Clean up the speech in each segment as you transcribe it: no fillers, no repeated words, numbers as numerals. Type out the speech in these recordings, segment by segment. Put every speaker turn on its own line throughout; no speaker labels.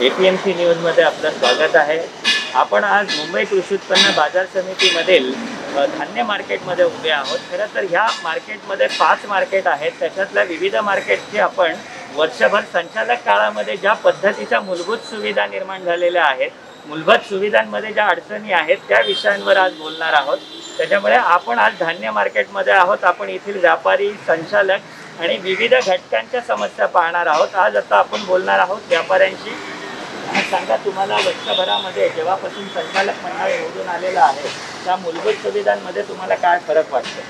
APMC न्यूजमध्ये आपलं स्वागत आहे. आपण आज मुंबई कृषी उत्पन्न बाजार समितीमधील धान्य मार्केटमध्ये उभे आहोत. खरं तर ह्या मार्केटमध्ये 5 मार्केट आहेत. त्याच्यातल्या विविध मार्केटची आपण वर्षभर संचालक काळामध्ये ज्या पद्धतीच्या मूलभूत सुविधा निर्माण झालेल्या आहेत, मूलभूत सुविधांमध्ये ज्या अडचणी आहेत त्या विषयांवर आज बोलणार आहोत. त्याच्यामुळे आपण आज धान्य मार्केटमध्ये आहोत. आपण येथील व्यापारी, संचालक आणि विविध घटकांच्या समस्या पाहणार आहोत. आज आता आपण बोलणार आहोत व्यापाऱ्यांशी. सांगा, तुम्हाला वर्षभरामध्ये जेव्हापासून संचालक मंडळ निवडून आलेलं आहे त्या मूलभूत सुविधांमध्ये तुम्हाला काय फरक वाटतो?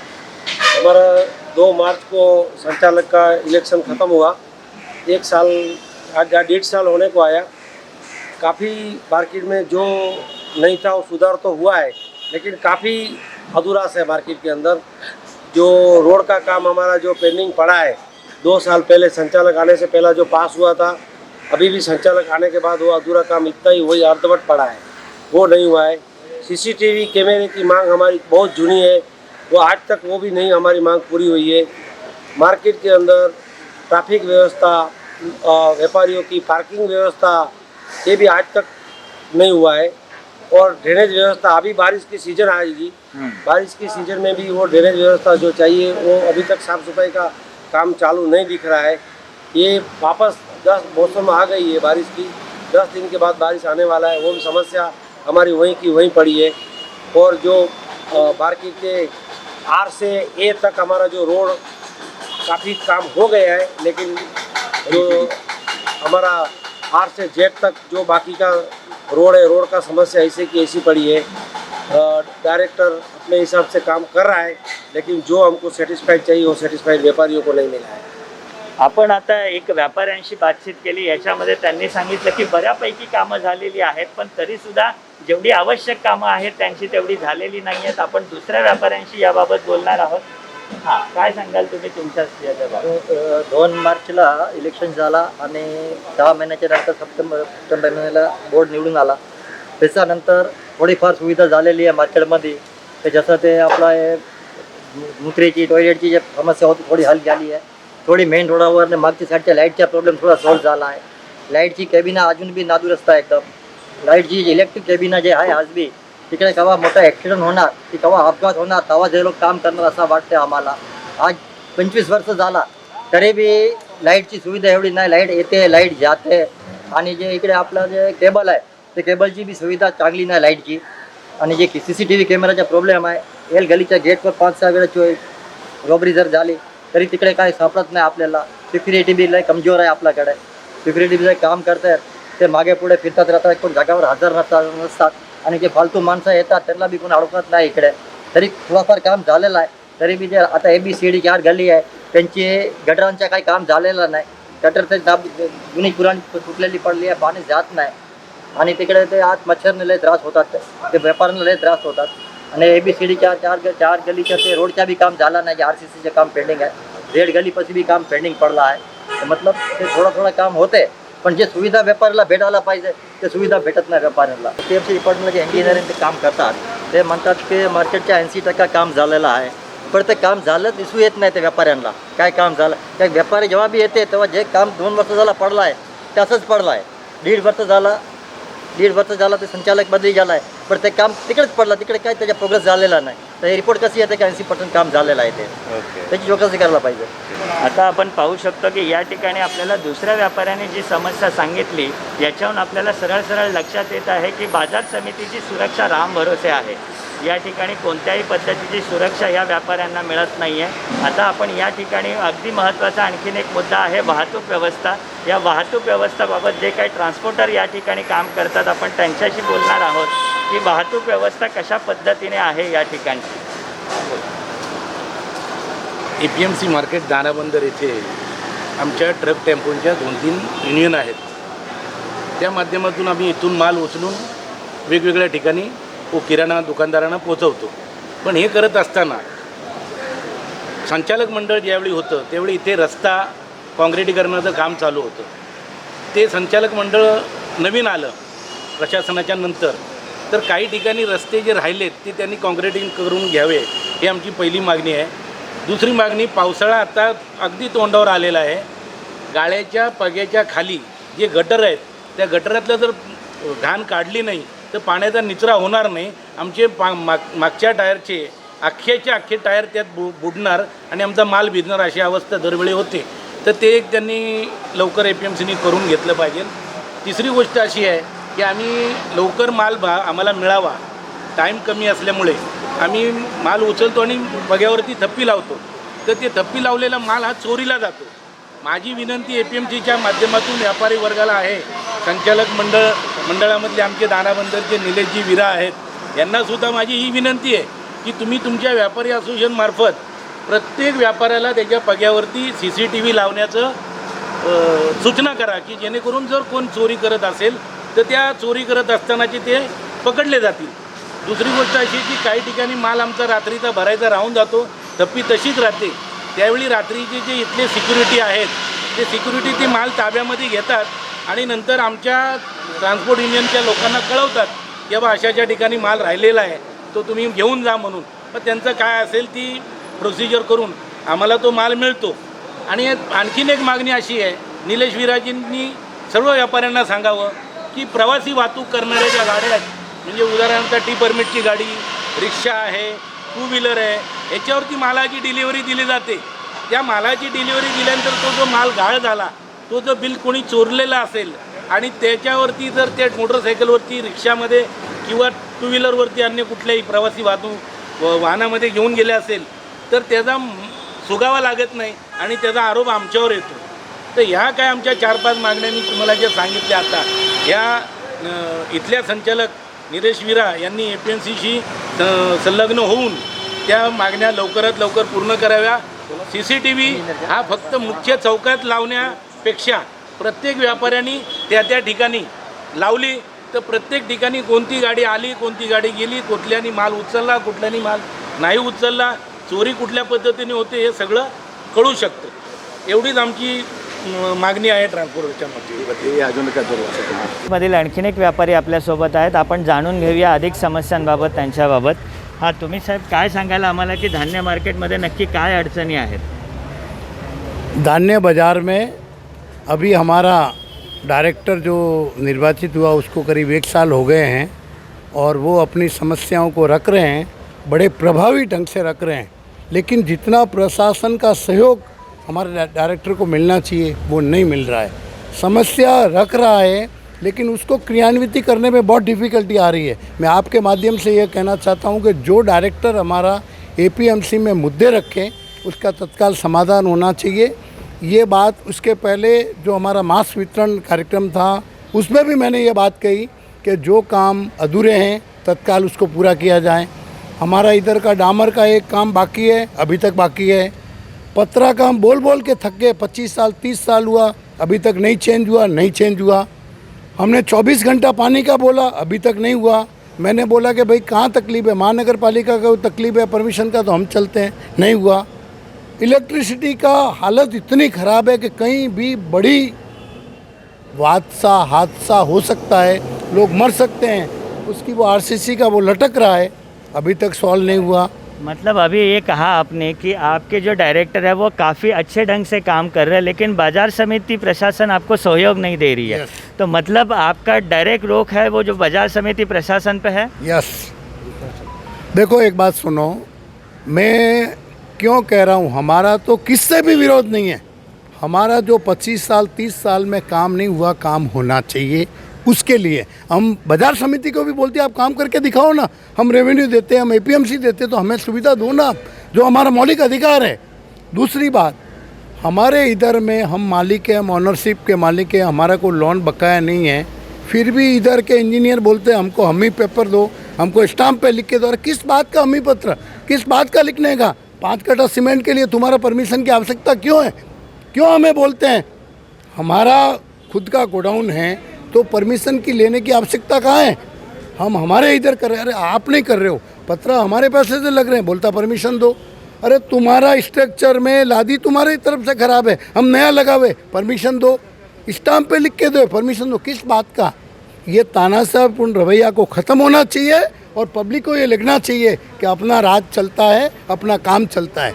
हमारा 2 मार्च को संचालक का इलेक्शन ख़त्म हुआ। 1 साल आज 1.5 साल होने को आया। काफ़ी मार्केट में जो नहीं था वो सुधार तो हुआ है, लेकिन काफ़ी अधूरा है मार्केट के अंदर। जो रोड का काम हमारा जो पेंडिंग पड़ा है, 2 साल पहले संचालक आने से पहला जो पास हुआ था, अभी भी संचालक आने के बाद वो अधूरा काम इतना ही वही अर्धवट पड़ा है, वो नहीं हुआ है। CCTV कैमरे की मांग हमारी बहुत जूनी है, वो आज तक वो भी नहीं हमारी मांग पूरी हुई है। मार्केट के अंदर ट्रैफिक व्यवस्था, व्यापारियों की पार्किंग व्यवस्था, ये भी आज तक नहीं हुआ है। और ड्रेनेज व्यवस्था, अभी बारिश की सीज़न आएगी, बारिश की सीज़न में भी वो ड्रेनेज व्यवस्था जो चाहिए वो अभी तक साफ़ सफाई का काम चालू नहीं दिख रहा है। ये वापस 10 मौसम आ गई है बारिश की, 10 दिन के बाद बारिश आने वाला है, वो भी समस्या हमारी वहीं की वहीं पड़ी है। और जो मार्केट के आर से ए तक हमारा जो रोड काफ़ी काम हो गया है, लेकिन जो हमारा आर से जेड तक जो बाकी का रोड है, रोड का समस्या ऐसे की ऐसी पड़ी है। डायरेक्टर अपने हिसाब से काम कर रहा है, लेकिन जो हमको सेटिस्फाइड चाहिए वो सेटिस्फाइड व्यापारियों को नहीं मिला है।
आपण आता एक व्यापाऱ्यांशी बातचीत केली. याच्यामध्ये त्यांनी सांगितलं की बऱ्यापैकी कामं झालेली आहेत, पण तरीसुद्धा जेवढी आवश्यक कामं आहेत त्यांची तेवढी झालेली नाही आहेत. आपण दुसऱ्या व्यापाऱ्यांशी याबाबत बोलणार आहोत. हां, काय सांगाल तुम्ही तुमच्या याच्याबाबत?
2 मार्चला इलेक्शन झाला आणि 6 महिन्याच्या नंतर सप्टेंबर महिन्याला बोर्ड निवडून आला. त्याच्यानंतर थोडीफार सुविधा झालेली आहे मार्केटमध्ये. ते जसं ते आपला मूत्रेची, टॉयलेटची जे समस्या होती थोडी हल झाली आहे. थोडी मेन रोडावर आणि मागच्या साईडच्या लाईटचा प्रॉब्लेम थोडा सॉल्व्ह झाला आहे. लाईटची कॅबिना अजून बी नादुरुस्त आहे एकदम. लाईटची इलेक्ट्रिक कॅबिना जे आहे आज बी, तिकडे केव्हा मोठा ॲक्सिडेंट होणार, की केव्हा अपघात होणार, तेव्हा जे लोक काम करणार असं वाटतं आम्हाला. आज 25 वर्ष झाला तरी बी लाईटची सुविधा एवढी नाही. लाईट येते, लाईट जाते. आणि जे इकडे आपलं जे केबल आहे ते केबलची बी सुविधा चांगली नाही लाईटची. आणि जे CCTV कॅमेराचा प्रॉब्लेम आहे, एल गलीच्या गेटवर 5-6 वेळा रॉबरी जर झाली तरी तिकडे काही सापडत नाही आपल्याला. सिक्युरिटी बी लय कमजोर आहे आपल्याकडे. सिक्युरिटी बी जे काम करतात ते मागे पुढे फिरतात राहतात, कोण जागावर हजर नसतात. आणि जे फालतू माणसं येतात त्यांना बी कोण अडकत नाही इकडे. तरी थोडंफार काम झालेलं आहे. तरी बी जे आता ABCD 4 गल्ली आहे त्यांची गटरांचं काही काम झालेलं नाही. गटर ते जुनी पुराणी तुटलेली पडली आहे, पाणी जात नाही. आणि तिकडे ते आत मच्छरने लय त्रास होतात, ते व्यापाऱ्यांना लय त्रास होतात. आणि ABCDच्या 4 गलीच्या ते रोडच्या बी काम झालं नाही. RCCचे काम पेंडिंग आहे. रेड गलीपाशी बी काम पेंडिंग पडलं आहे. तर मतलब ते थोडं काम होते, पण जे सुविधा व्यापाऱ्याला भेटायला पाहिजे ते सुविधा भेटत नाही व्यापाऱ्याला. TFC डिपार्टमेंटला जे इंजिनिअरिंग ते काम करतात ते म्हणतात की मार्केटच्या 80% काम झालेलं आहे, पण ते काम झालं दिसू येत नाही ते व्यापाऱ्यांना काय काम झालं. त्या व्यापारी जेव्हा बी येते तेव्हा जे काम 2 वर्ष झाला पडलं आहे ते असंच पडलं आहे. 1.5 वर्ष झाला ते संचालक बदली झाला आहे, पण ते काम तिकडेच पडलं. तिकडे काय त्याचा प्रोग्रेस झालेला नाही. तर हे रिपोर्ट कशी येते की 80% काम झालेलं आहे ते, त्याची चौकशी करायला पाहिजे.
आता आपण पाहू शकतो की या ठिकाणी आपल्याला दुसऱ्या व्यापाऱ्याने जी समस्या सांगितली याच्यावरून आपल्याला सरळ लक्षात येत आहे की बाजार समितीची सुरक्षा राम भरोसे आहे. या ठिकाणी कोणत्याही पद्धतीची सुरक्षा या व्यापाऱ्यांना मिळत नाही आहे. आता आपण या ठिकाणी अगदी महत्त्वाचा आणखीन एक मुद्दा आहे वाहतूक व्यवस्था. या वाहतूक व्यवस्थाबाबत जे काही ट्रान्सपोर्टर या ठिकाणी काम करतात आपण त्यांच्याशी बोलणार आहोत की वाहतूक व्यवस्था कशा पद्धतीने आहे या ठिकाणची.
APMC मार्केट दानाबंदर येथे आमच्या ट्रक टेम्पोंच्या 2-3 युनियन आहेत. त्या माध्यमातून आम्ही इथून माल उचलून वेगवेगळ्या ठिकाणी किराणा दुकानदारांना पोचवतो. पण हे करत असताना संचालक मंडळ ज्यावेळी होतं त्यावेळी इथे रस्ता काँक्रिटीकरणाचं काम चालू होतं. ते संचालक मंडळ नवीन आलं प्रशासनाच्या नंतर, तर काही ठिकाणी रस्ते जे राहिलेत ते त्यांनी काँक्रिटिंग करून घ्यावे ही आमची पहिली मागणी आहे. दुसरी मागणी, पावसाळा आता अगदी तोंडावर आलेला आहे. गाळ्याच्या पग्याच्या खाली जे गटर आहेत त्या गटारातलं जर घाण काढली नाही तर पाण्याचा निचरा होणार नाही. आमचे मागच्या टायरचे अख्खेचे अख्खे टायर त्यात बुडणार आणि आमचा माल भिजणार अशी अवस्था दरवेळी होते. तर ते एक त्यांनी लवकर APMCनी करून घेतलं पाहिजे. तिसरी गोष्ट अशी आहे की आम्ही लवकर माल आम्हाला मिळावा, टाईम कमी असल्यामुळे आम्ही माल उचलतो आणि बग्यावरती थप्पी लावतो. तर ते थप्पी लावलेला माल हा चोरीला जातो. माझी विनंती APMCच्या माध्यमातून व्यापारी वर्गाला आहे, संचालक मंडळामधले आमचे दाना बंदरचे निलेशजी विरा आहेत, यांनासुद्धा माझी ही विनंती आहे की तुम्ही तुमच्या व्यापारी असोसिएशनमार्फत प्रत्येक व्यापाऱ्याला त्याच्या पग्यावरती CCTV लावण्याचं सूचना करा की जेणेकरून जर कोण चोरी करत असेल तर त्या चोरी करत असतानाचे ते पकडले जातील. दुसरी गोष्ट अशी की काही ठिकाणी माल आमचा रात्रीचा भरायचा राहून जातो, थप्पी तशीच राहते. त्यावेळी रात्रीचे जे इथले सिक्युरिटी आहेत ते सिक्युरिटी ते माल ताब्यामध्ये घेतात आणि नंतर आमच्या ट्रान्सपोर्ट युनियनच्या लोकांना कळवतात की बाबा अशाच्या ठिकाणी माल राहिलेला आहे, तो तुम्ही घेऊन जा म्हणून. मग त्यांचं काय असेल ती प्रोसिजर करून आम्हाला तो माल मिळतो. आणि आणखीन एक मागणी अशी आहे, निलेश विराजींनी सर्व व्यापाऱ्यांना सांगावं की प्रवासी वाहतूक करणाऱ्या ज्या गाड्या आहेत, म्हणजे उदाहरणार्थ टी परमिटची गाडी, रिक्षा आहे, 2 व्हीलर आहे, याच्यावरती मालाची डिलिव्हरी दिली जाते. त्या मालाची डिलिव्हरी दिल्यानंतर तो जो माल गाळ झाला, तो जो बिल कोणी चोरलेला असेल आणि त्याच्यावरती जर त्या मोटरसायकलवरती, रिक्षामध्ये किंवा 2 व्हीलरवरती अन्य कुठल्याही प्रवासी वाहनामध्ये घेऊन गेले असेल तर त्याचा सुगावा लागत नाही आणि त्याचा आरोप आमच्यावर येतो. तर ह्या काय आमच्या 4-5 मागण्या मी तुम्हाला ज्या सांगितल्या आता, ह्या इथल्या संचालक निलेश विरा यांनी APMCशी संलग्न होऊन त्या मागण्या लवकरात लवकर पूर्ण कराव्या. CCTV हा फक्त मुख्य चौकात लावण्यापेक्षा प्रत्येक व्यापाऱ्यांनी त्या ठिकाणी लावली तर प्रत्येक ठिकाणी कोणती गाडी आली, कोणती गाडी गेली, कुठल्यानी माल उचलला, कुठल्यानी माल नाही उचलला, चोरी कुठल्या पद्धतीने होते हे सगळं कळू शकतं. एवढीच आमची मागणी आहे ट्रान्सपोर्टच्या
मधील आणखीन एक व्यापारी आपल्यासोबत आहेत. आपण जाणून घेऊया अधिक समस्यांबाबत, त्यांच्याबाबत. हां, तुम्ही साहेब काय सांगाल आम्हाला की धान्य मार्केटमध्ये नक्की काय अडचणी आहेत?
धान्य बाज़ार में अभी हमारा डायरेक्टर जो निर्वाचित हुआ उसको करीब 1 साल हो गए हैं और वो अपनी समस्याओं को रख रहे हैं, बड़े प्रभावी ढंग से रख रहे हैं. लेकिन जितना प्रशासन का सहयोग हमारे डायरेक्टर को मिलना चाहिए वो नहीं मिल रहा है. समस्या रख रहा है लेकिन उसको क्रियान्वित करने में बहुत डिफ़िकल्टी आ रही है. मैं आपके माध्यम से ये कहना चाहता हूँ कि जो डायरेक्टर हमारा APMC में मुद्दे रखें उसका तत्काल समाधान होना चाहिए. ये बात उसके पहले जो हमारा मास वितरण कार्यक्रम था उसमें भी मैंने ये बात कही कि जो काम अधूरे हैं तत्काल उसको पूरा किया जाए. हमारा इधर का डामर का एक काम बाकी है, अभी तक बाकी है. पत्रा का हम बोल बोल के थक गए, 25 साल 30 साल हुआ, अभी तक नहीं चेंज हुआ. हमने 24 घंटा पानी का बोला, अभी तक नहीं हुआ. मैंने बोला कि भाई कहाँ तकलीफ़ है, महानगर पालिका का तकलीफ़ है परमिशन का, तो हम चलते हैं, नहीं हुआ. इलेक्ट्रिसिटी का हालत इतनी ख़राब है कि कहीं भी बड़ी हादसा हो सकता है, लोग मर सकते हैं. उसकी वो RCC का वो लटक रहा है, अभी तक सॉल्व नहीं हुआ.
मतलब अभी ये कहा आपने कि आपके जो डायरेक्टर है वो काफ़ी अच्छे ढंग से काम कर रहे हैं, लेकिन बाजार समिति प्रशासन आपको सहयोग नहीं दे रही है.
Yes.
तो मतलब आपका डायरेक्ट रोक है वो जो बाजार समिति प्रशासन पे है?
यस. देखो एक बात सुनो, मैं क्यों कह रहा हूँ, हमारा तो किससे भी विरोध नहीं है. हमारा जो 25 साल 30 साल में काम नहीं हुआ, काम होना चाहिए. उसके लिए हम बाजार समिति को भी बोलते हैं आप काम करके दिखाओ ना, हम रेवेन्यू देते हैं, हम APMC देते हैं, तो हमें सुविधा दो ना, जो हमारा मौलिक अधिकार है. दूसरी बात, हमारे इधर में हम मालिक हैं, हम ऑनरशिप के मालिक हैं, हमारा कोई लोन बकाया नहीं है, फिर भी इधर के इंजीनियर बोलते हैं हमको हमी पेपर दो, हमको स्टाम्प पे लिख के दो. किस बात का हमी पत्र, किस बात का लिखने का? 5 कट्टा सीमेंट के लिए तुम्हारा परमिशन की आवश्यकता क्यों है? क्यों हमें बोलते हैं? हमारा खुद का गोडाउन है तो परमिशन की लेने की आवश्यकता कहाँ है? हम हमारे इधर कर रहे हैं. अरे आप नहीं कर रहे हो, पत्र हमारे पैसे से लग रहे हैं, बोलता परमिशन दो. अरे तुम्हारा स्ट्रक्चर में लादी तुम्हारी तरफ से ख़राब है, हम नया लगावे, परमिशन दो. स्टाम्प पे लिख के दो, परमिशन दो. किस बात का? ये तानाशाहपूर्ण रवैया को ख़त्म होना चाहिए और पब्लिक को ये लगना चाहिए कि अपना राज चलता है, अपना काम चलता है.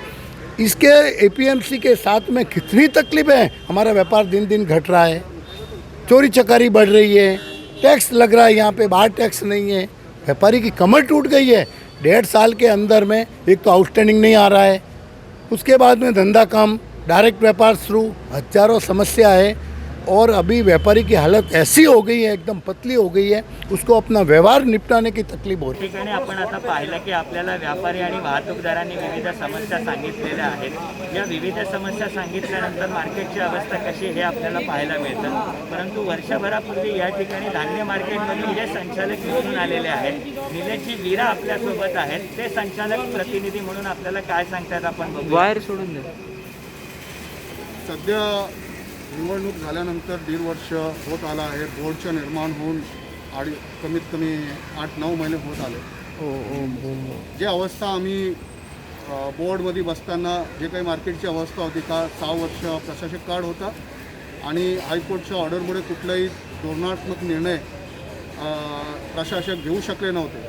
इसके APMC के साथ में कितनी तकलीफ है. हमारा व्यापार दिन दिन घट रहा है. चोरी चकारी बढ़ रही है, टैक्स लग रहा है यहाँ पे, बाहर टैक्स नहीं है, व्यापारी की कमर टूट गई है। 1.5 साल के अंदर में एक तो आउटस्टैंडिंग नहीं आ रहा है, उसके बाद में धंधा कम, डायरेक्ट व्यापार शुरू, हजारों समस्या है। और अभी व्यापारी की हालत ऐसी हो गई है, एकदम पतली हो गई है, उसको अपना व्यवहार निपटाने की तकलीफ हो रही है।
ठिकाणी आपण आता पाहिलं की आपल्याला व्यापारी आणि वाहतूकदारांनी विविध समस्या सांगितलेल्या आहेत. या विविध समस्या सांगितल्यानंतर मार्केटची अवस्था कशी हे आपल्याला पाहायला मिळतं. परंतु वर्षभरापूर्वी या ठिकाणी धान्य मार्केटमधील जे संचालक निवडून आलेले आहेत, निलेशजी वीरा आपल्यासोबत आहेत. ते संचालक प्रतिनिधी म्हणून आपल्याला काय सांगतात आपण बघूया.
बाहेर सोडून द्या.
सध्या निवडणूक झाल्यानंतर 1.5 वर्ष होत आला आहे. बोर्डचं निर्माण होऊन कमीत कमी 8-9 महिने होत आले. जे अवस्था आम्ही बोर्डमध्ये बसताना जे काही मार्केटची अवस्था होती का 6 वर्ष प्रशासक काळ होता आणि हायकोर्टच्या ऑर्डरमुळे कुठलाही धोरणात्मक निर्णय प्रशासक घेऊ शकले नव्हते.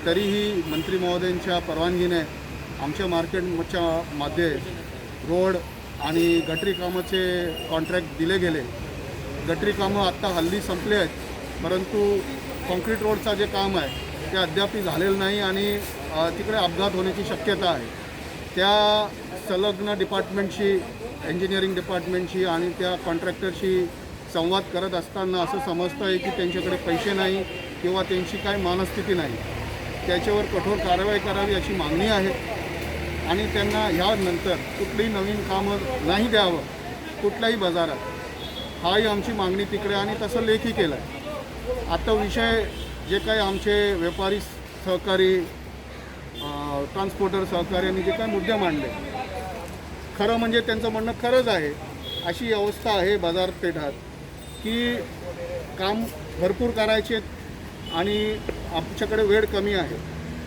तरीही मंत्री महोदयांच्या परवानगीने आमच्या मार्केटच्या मध्ये रोड आणि गटरी कामाचे कॉन्ट्रॅक्ट दिले गेले. गटरी कामं आत्ता हल्ली संपले आहेत, परंतु कॉन्क्रीट रोडचा जे काम आहे ते अद्याप झालेलं नाही आणि तिकडे अपघात होण्याची शक्यता आहे. त्या संलग्न डिपार्टमेंटशी, इंजिनिअरिंग डिपार्टमेंटशी आणि त्या कॉन्ट्रॅक्टरशी संवाद करत असताना असं समजतं आहे की त्यांच्याकडे पैसे नाही किंवा त्यांची काय मानस्थिती नाही. त्याच्यावर कठोर कारवाई करावी अशी मागणी आहे आणि त्यांना ह्यानंतर कुठलीही नवीन कामं नाही द्यावं कुठल्याही बाजारात, हाही आमची मागणी तिकडे आणि तसं लेखी केलं आहे. आता विषय जे काही आमचे व्यापारी सहकारी, ट्रान्सपोर्टर सहकार्यांनी जे काही मुद्दे मांडले, खरं म्हणजे त्यांचं म्हणणं खरंच आहे. अशी अवस्था आहे बाजारपेठात की काम भरपूर करायचे आणि आमच्याकडे वेळ कमी आहे.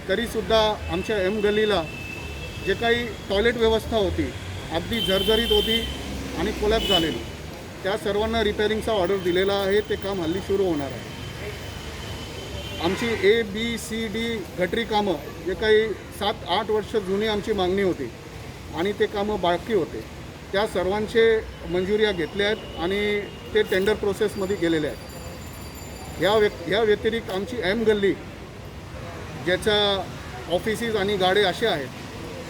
तरीसुद्धा आमच्या गल्लीला जे काही टॉयलेट व्यवस्था होती अगदी झरझरीत होती आणि कोलॅप्स झालेली, त्या सर्वांना रिपेअरिंगचा ऑर्डर दिलेला आहे. ते काम हल्ली सुरू होणार आहे. आमची ABCD गटरी कामं जे काही 7-8 वर्ष जुनी आमची मागणी होती आणि ते कामं बाकी होते, त्या सर्वांचे मंजुऱ्या घेतल्या आहेत आणि ते टेंडर प्रोसेसमध्ये गेलेले आहेत. ह्या व्यतिरिक्त आमची गल्ली ज्याच्या ऑफिसेस आणि गाडे असे आहेत,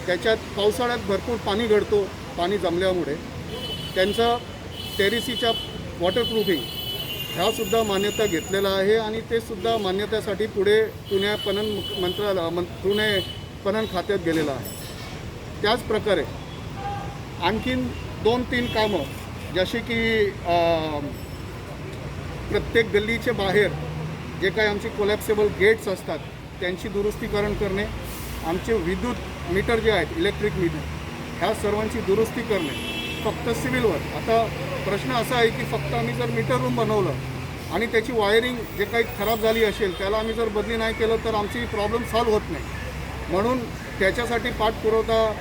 त्याच्यात पावसाळ्यात भरपूर पाणी गळतो. पाणी जमल्यामुळे त्यांचं टेरिसीच्या वॉटरप्रूफिंग ह्यासुद्धा मान्यता घेतलेला आहे आणि ते सुद्धा मान्यतेसाठी पुढे पुणे पणन खात्यात गेलेलं आहे. त्याचप्रकारे आणखीन 2-3 कामं जसे की प्रत्येक गल्लीच्या बाहेर जे काही आमचे कोलॅप्सेबल गेट्स असतात त्यांची दुरुस्तीकरण करणे, आमचे विद्युत मीटर जे आहेत इलेक्ट्रिक मीटर ह्या सर्वांची दुरुस्ती करणे. फक्त सिव्हिलवर आता प्रश्न असा आहे की फक्त आम्ही जर मीटर रूम बनवलं आणि त्याची वायरिंग जे काही खराब झाली असेल त्याला आम्ही जर बदली नाही केलं तर आमची प्रॉब्लेम सॉल्व्ह होत नाही. म्हणून त्याच्यासाठी पाठपुरवठा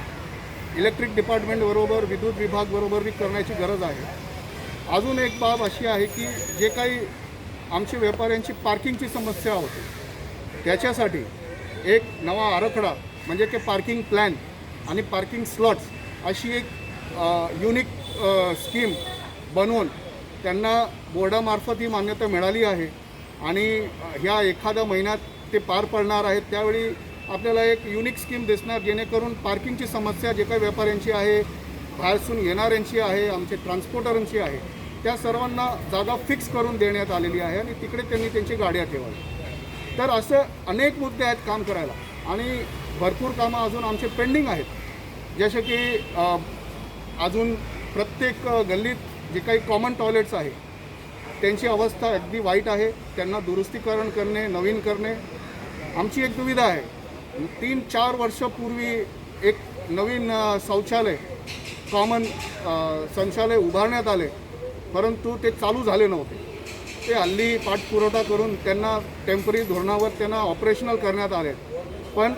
इलेक्ट्रिक डिपार्टमेंटबरोबर, विद्युत विभागबरोबर करण्याची गरज आहे. अजून एक बाब अशी आहे की जे काही आमच्या व्यापाऱ्यांची पार्किंगची समस्या होती त्याच्यासाठी एक नवा आराखडा म्हणजे की पार्किंग प्लॅन आणि पार्किंग स्लॉट्स अशी एक युनिक स्कीम बनवून त्यांना बोर्डामार्फत ही मान्यता मिळाली आहे आणि ह्या एखाद्या महिन्यात ते पार पडणार आहेत. त्यावेळी आपल्याला एक युनिक स्कीम दिसणार जेणेकरून पार्किंगची समस्या जे काही व्यापाऱ्यांची आहे, बाहेरसून येणाऱ्यांची आहे, आमचे ट्रान्सपोर्टरांची आहे, त्या सर्वांना जागा फिक्स करून देण्यात आलेली आहे आणि तिकडे त्यांनी त्यांची गाड्या ठेवावी. तर असं अनेक मुद्दे आहेत काम करायला आणि भरपूर कामं अजून आमचे पेंडिंग आहेत. जसे की अजून प्रत्येक गल्लीत जे काही कॉमन टॉयलेट्स आहे त्यांची अवस्था अगदी वाईट आहे. त्यांना दुरुस्तीकरण करणे, नवीन करणे. आमची एक दुविधा आहे. 3-4 वर्षापूर्वी एक नवीन शौचालय, कॉमन शौचालय उभारण्यात आले, परंतु ते चालू झाले नव्हते. ते हल्ली पाठपुरवठा करून त्यांना टेम्पररी धोरणावर त्यांना ऑपरेशनल करण्यात आले, पण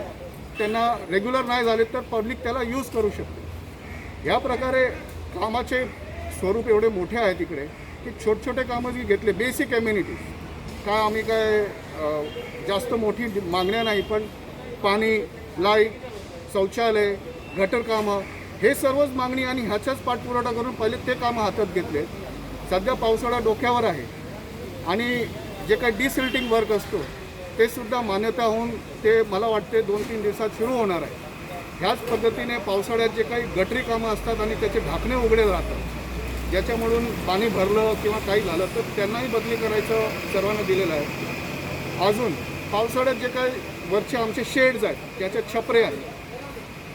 त्यांना रेग्युलर नाही झाले तर पब्लिक त्याला यूज करू शकते. या प्रकारे कामाचे स्वरूप एवढे मोठे आहे तिकडे की छोटे कामं जी घेतले, बेसिक एम्युनिटीज काय आम्ही काय जास्त मोठी मागण्या नाही, पण पाणी, लाईट, शौचालय, गटर कामं हे सर्वच मागणी आणि ह्याचाच पाठपुरवठा करून पहिले ते कामं हातात घेतले. सध्या पावसाळा डोक्यावर आहे आणि जे काही डिसिल्टिंग वर्क असतो ते सुद्धा मान्यता होऊन ते मला वाटते 2-3 दिवसात सुरू होणार आहे. ह्याच पद्धतीने पावसाळ्यात जे काही गटरी कामं असतात आणि त्याचे ढाकणे उघडे राहतात, ज्याच्यामुळून पाणी भरलं किंवा काही झालं तर त्यांनाही बदली करायचं सर्वांना दिलेलं आहे. अजून पावसाळ्यात जे काही वरचे आमचे शेड्स आहेत त्याचे छपरे आहेत,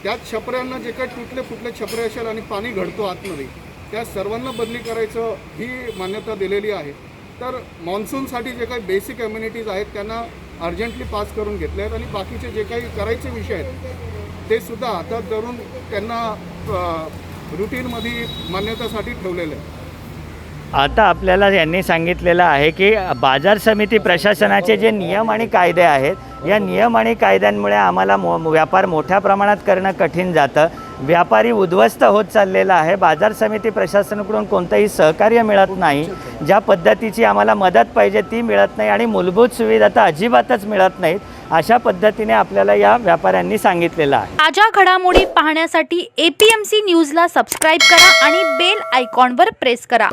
त्या छपऱ्यांना जे काही तुटले फुटले छपरे असेल आणि पाणी घडतो आतमध्ये त्या सर्वांना बदली करायचं ही मान्यता दिलेली आहे. तर मान्सूनसाठी जे काही बेसिक अम्युनिटीज आहेत त्यांना अर्जंटली पास करून घेतले आहेत आणि बाकीचे जे काही करायचे विषय आहेत ते सुद्धा हातात धरून त्यांना रुटीनमध्ये मान्यतासाठी ठेवलेलं आहे.
आता आपल्याला यांनी सांगितलेलं आहे की बाजार समिती प्रशासनाचे जे नियम आणि कायदे आहेत, या नियम आणि कायद्यांमुळे आम्हाला व्यापार मोठ्या प्रमाणात करणं कठीण जातं. व्यापारी उद्ध्वस्त होत चाललेला आहे. बाजार समिती प्रशासनाकडून कोणतंही सहकार्य मिळत नाही. ज्या पद्धतीची आम्हाला मदत पाहिजे ती मिळत नाही आणि मूलभूत सुविधा तर अजिबातच मिळत नाहीत. अशा पद्धतीने आपल्याला या व्यापाऱ्यांनी सांगितलेलं आहे.
ताज्या घडामोडी पाहण्यासाठी APMC न्यूजला सबस्क्राईब करा आणि बेल आयकॉनवर प्रेस करा.